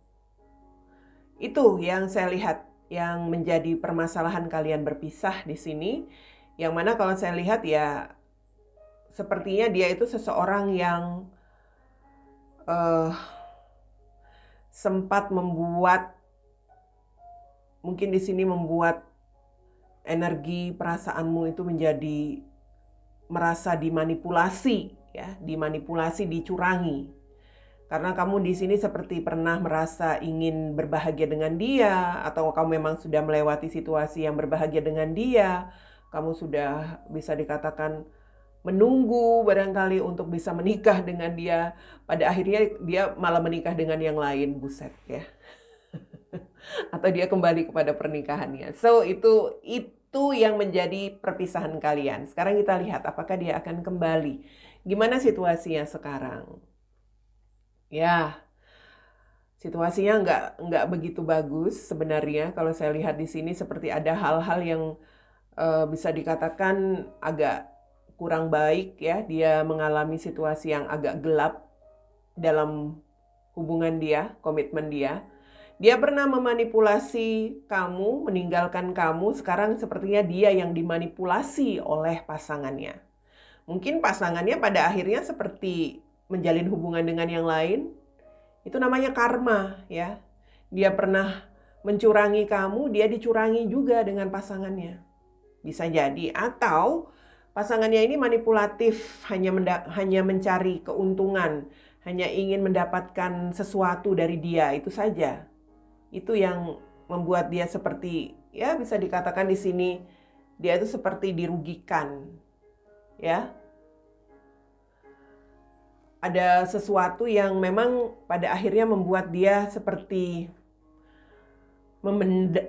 Itu yang saya lihat yang menjadi permasalahan kalian berpisah di sini. Yang mana kalau saya lihat ya sepertinya dia itu seseorang yang sempat membuat, mungkin di sini membuat energi perasaanmu itu menjadi merasa dimanipulasi, ya, dimanipulasi, dicurangi. Karena kamu di sini seperti pernah merasa ingin berbahagia dengan dia, atau kamu memang sudah melewati situasi yang berbahagia dengan dia. Kamu sudah bisa dikatakan menunggu barangkali untuk bisa menikah dengan dia. Pada akhirnya dia malah menikah dengan yang lain, buset ya. Atau dia kembali kepada pernikahannya. So itu yang menjadi perpisahan kalian. Sekarang kita lihat apakah dia akan kembali. Gimana situasinya sekarang? Ya, situasinya nggak begitu bagus sebenarnya. Kalau saya lihat di sini seperti ada hal-hal yang bisa dikatakan agak kurang baik ya. Dia mengalami situasi yang agak gelap dalam hubungan dia, komitmen dia. Dia pernah memanipulasi kamu, meninggalkan kamu. Sekarang sepertinya dia yang dimanipulasi oleh pasangannya. Mungkin pasangannya pada akhirnya seperti menjalin hubungan dengan yang lain. Itu namanya karma ya. Dia pernah mencurangi kamu, dia dicurangi juga dengan pasangannya. Bisa jadi. Atau pasangannya ini manipulatif, hanya mencari keuntungan, hanya ingin mendapatkan sesuatu dari dia, itu saja. Itu yang membuat dia seperti, ya bisa dikatakan di sini, dia itu seperti dirugikan. Ya. Ada sesuatu yang memang pada akhirnya membuat dia seperti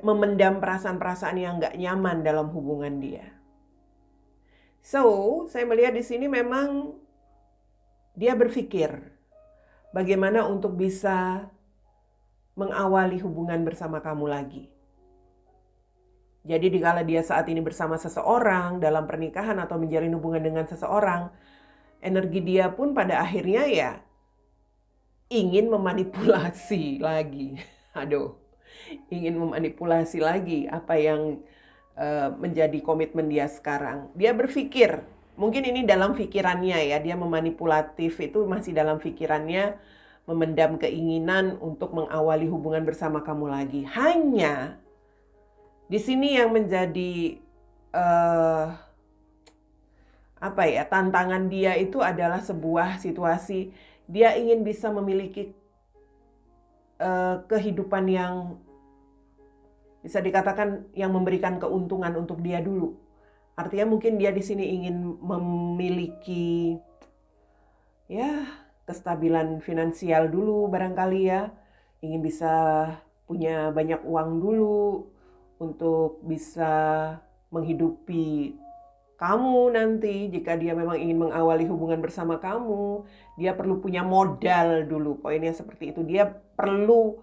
memendam perasaan-perasaan yang nggak nyaman dalam hubungan dia. So, saya melihat di sini memang dia berpikir bagaimana untuk bisa mengawali hubungan bersama kamu lagi. Jadi dikala dia saat ini bersama seseorang dalam pernikahan atau menjalin hubungan dengan seseorang, energi dia pun pada akhirnya ya ingin memanipulasi lagi. Aduh, ingin memanipulasi lagi apa yang menjadi komitmen dia sekarang. Dia berpikir, mungkin ini dalam pikirannya ya, dia memanipulatif itu masih dalam pikirannya, memendam keinginan untuk mengawali hubungan bersama kamu lagi. Hanya di sini yang menjadi tantangan dia itu adalah sebuah situasi dia ingin bisa memiliki kehidupan yang bisa dikatakan yang memberikan keuntungan untuk dia dulu. Artinya mungkin dia di sini ingin memiliki ya kestabilan finansial dulu barangkali ya. Ingin bisa punya banyak uang dulu untuk bisa menghidupi kamu nanti. Jika dia memang ingin mengawali hubungan bersama kamu, dia perlu punya modal dulu. Poinnya seperti itu. Dia perlu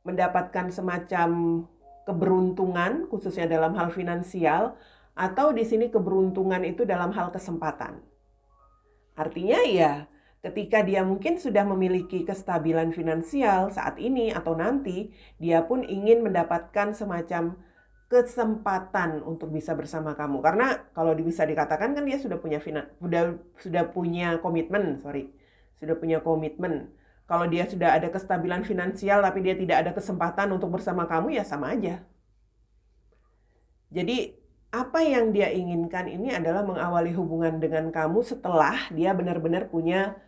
mendapatkan semacam keberuntungan, khususnya dalam hal finansial, atau di sini keberuntungan itu dalam hal kesempatan. Artinya ya, ketika dia mungkin sudah memiliki kestabilan finansial saat ini atau nanti, dia pun ingin mendapatkan semacam kesempatan untuk bisa bersama kamu. Karena kalau bisa dikatakan kan dia sudah punya komitmen. Kalau dia sudah ada kestabilan finansial tapi dia tidak ada kesempatan untuk bersama kamu, ya sama aja. Jadi apa yang dia inginkan ini adalah mengawali hubungan dengan kamu setelah dia benar-benar punya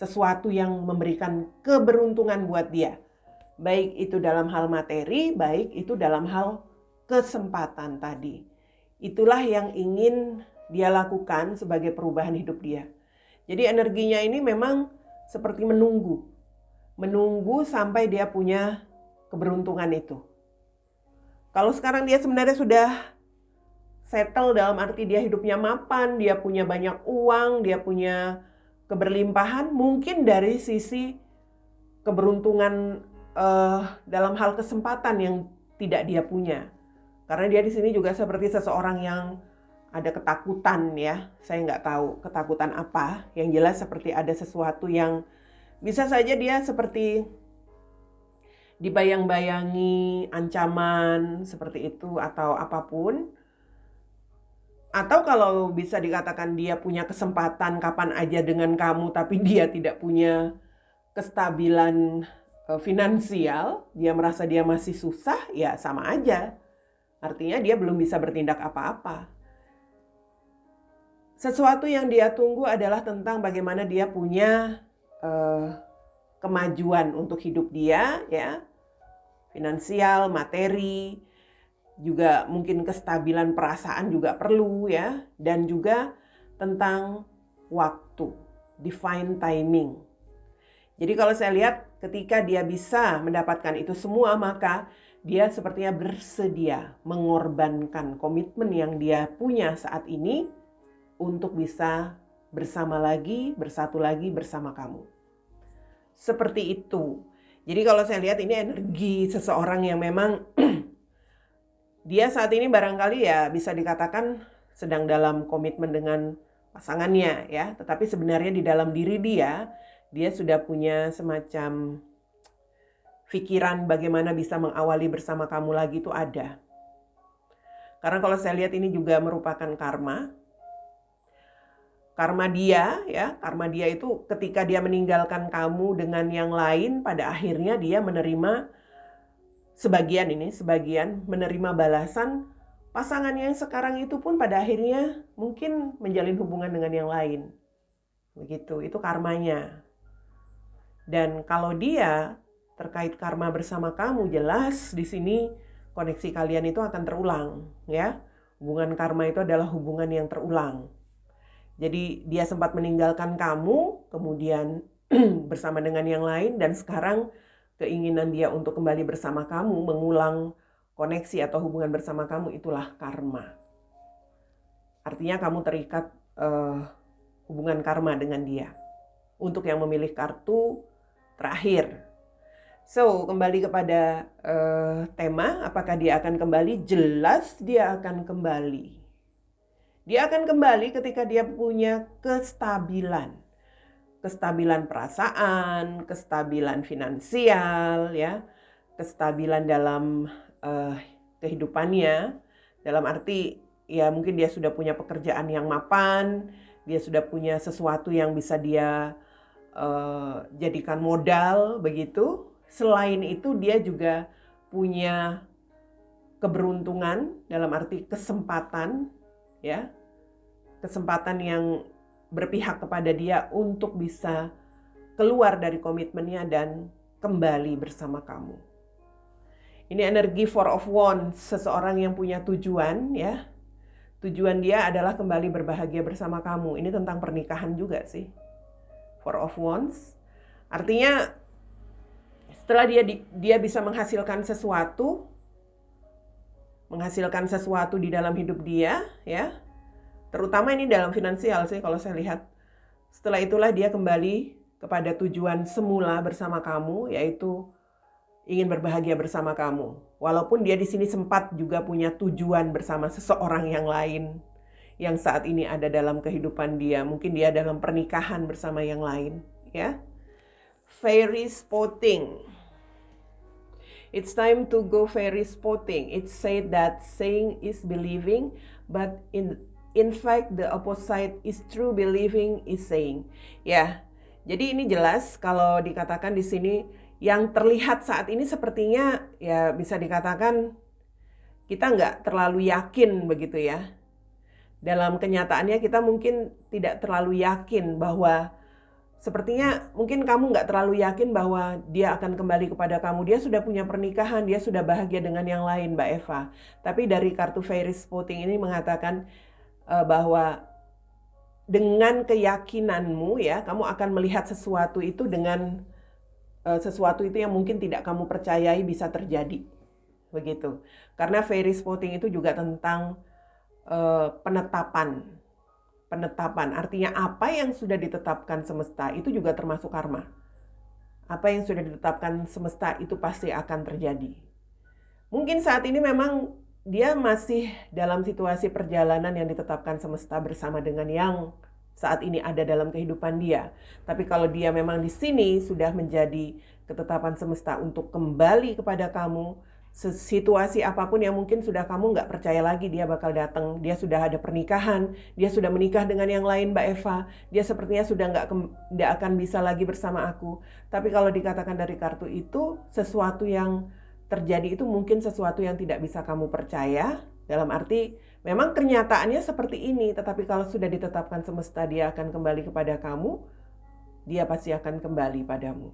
sesuatu yang memberikan keberuntungan buat dia. Baik itu dalam hal materi, baik itu dalam hal kesempatan tadi. Itulah yang ingin dia lakukan sebagai perubahan hidup dia. Jadi energinya ini memang seperti menunggu. Menunggu sampai dia punya keberuntungan itu. Kalau sekarang dia sebenarnya sudah settle dalam arti dia hidupnya mapan, dia punya banyak uang, dia punya keberlimpahan, mungkin dari sisi keberuntungan dalam hal kesempatan yang tidak dia punya. Karena dia di sini juga seperti seseorang yang ada ketakutan ya, saya nggak tahu ketakutan apa. Yang jelas seperti ada sesuatu yang bisa saja dia seperti dibayang-bayangi ancaman seperti itu atau apapun. Atau kalau bisa dikatakan dia punya kesempatan kapan aja dengan kamu tapi dia tidak punya kestabilan finansial, dia merasa dia masih susah, ya sama aja. Artinya dia belum bisa bertindak apa-apa. Sesuatu yang dia tunggu adalah tentang bagaimana dia punya kemajuan untuk hidup dia, ya, finansial, materi, juga mungkin kestabilan perasaan juga perlu ya, dan juga tentang waktu, divine timing. Jadi kalau saya lihat ketika dia bisa mendapatkan itu semua, maka dia sepertinya bersedia mengorbankan komitmen yang dia punya saat ini untuk bisa bersama lagi, bersatu lagi bersama kamu. Seperti itu. Jadi kalau saya lihat ini energi seseorang yang memang dia saat ini barangkali ya bisa dikatakan sedang dalam komitmen dengan pasangannya ya. Tetapi sebenarnya di dalam diri dia sudah punya semacam pikiran bagaimana bisa mengawali bersama kamu lagi itu ada. Karena kalau saya lihat ini juga merupakan karma. Karma dia itu ketika dia meninggalkan kamu dengan yang lain, pada akhirnya dia menerima sebagian menerima balasan pasangan yang sekarang itu pun pada akhirnya mungkin menjalin hubungan dengan yang lain. Begitu, itu karmanya. Dan kalau dia terkait karma bersama kamu, jelas di sini koneksi kalian itu akan terulang, ya. Hubungan karma itu adalah hubungan yang terulang. Jadi dia sempat meninggalkan kamu, kemudian bersama dengan yang lain, dan sekarang keinginan dia untuk kembali bersama kamu, mengulang koneksi atau hubungan bersama kamu, itulah karma. Artinya kamu terikat hubungan karma dengan dia. Untuk yang memilih kartu terakhir. So, kembali kepada tema, apakah dia akan kembali? Jelas dia akan kembali. Dia akan kembali ketika dia punya kestabilan. Kestabilan perasaan, kestabilan finansial, ya, kestabilan dalam kehidupannya. Dalam arti, ya mungkin dia sudah punya pekerjaan yang mapan, dia sudah punya sesuatu yang bisa dia jadikan modal, begitu. Selain itu, dia juga punya keberuntungan, dalam arti kesempatan, ya, kesempatan yang berpihak kepada dia untuk bisa keluar dari komitmennya dan kembali bersama kamu. Ini energi Four of Wands, seseorang yang punya tujuan, ya. Tujuan dia adalah kembali berbahagia bersama kamu. Ini tentang pernikahan juga sih. Four of Wands. Artinya setelah dia bisa menghasilkan sesuatu di dalam hidup dia, ya. Terutama ini dalam finansial sih kalau saya lihat. Setelah itulah dia kembali kepada tujuan semula bersama kamu, yaitu ingin berbahagia bersama kamu. Walaupun dia di sini sempat juga punya tujuan bersama seseorang yang lain yang saat ini ada dalam kehidupan dia. Mungkin dia dalam pernikahan bersama yang lain, ya. Fairy spotting. It's time to go fairy spotting. It said that saying is believing, but in fact, the opposite is true believing is saying. Ya, jadi ini jelas kalau dikatakan di sini yang terlihat saat ini sepertinya ya bisa dikatakan kita nggak terlalu yakin begitu ya. Dalam kenyataannya kita mungkin tidak terlalu yakin bahwa sepertinya mungkin kamu nggak terlalu yakin bahwa dia akan kembali kepada kamu. Dia sudah punya pernikahan, dia sudah bahagia dengan yang lain, Mbak Eva. Tapi dari kartu fairy spotting ini mengatakan bahwa dengan keyakinanmu, ya, kamu akan melihat sesuatu itu dengan sesuatu itu yang mungkin tidak kamu percayai bisa terjadi, begitu. Karena fairy spotting itu juga tentang penetapan. Artinya apa yang sudah ditetapkan semesta itu juga termasuk karma. Apa yang sudah ditetapkan semesta itu pasti akan terjadi. Mungkin saat ini memang dia masih dalam situasi perjalanan yang ditetapkan semesta bersama dengan yang saat ini ada dalam kehidupan dia. Tapi kalau dia memang di sini sudah menjadi ketetapan semesta untuk kembali kepada kamu, situasi apapun yang mungkin sudah kamu nggak percaya lagi dia bakal datang. Dia sudah ada pernikahan, dia sudah menikah dengan yang lain, Mbak Eva. Dia sepertinya sudah nggak akan bisa lagi bersama aku. Tapi kalau dikatakan dari kartu itu, sesuatu yang terjadi itu mungkin sesuatu yang tidak bisa kamu percaya, dalam arti memang kenyataannya seperti ini, tetapi kalau sudah ditetapkan semesta dia akan kembali kepada kamu, dia pasti akan kembali padamu.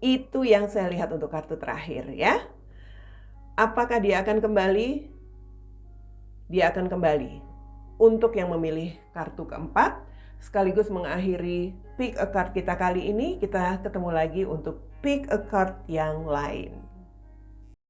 Itu yang saya lihat untuk kartu terakhir, ya. Apakah dia akan kembali? Dia akan kembali. Untuk yang memilih kartu keempat, sekaligus mengakhiri pick a card kita kali ini, kita ketemu lagi untuk pick a card yang lain.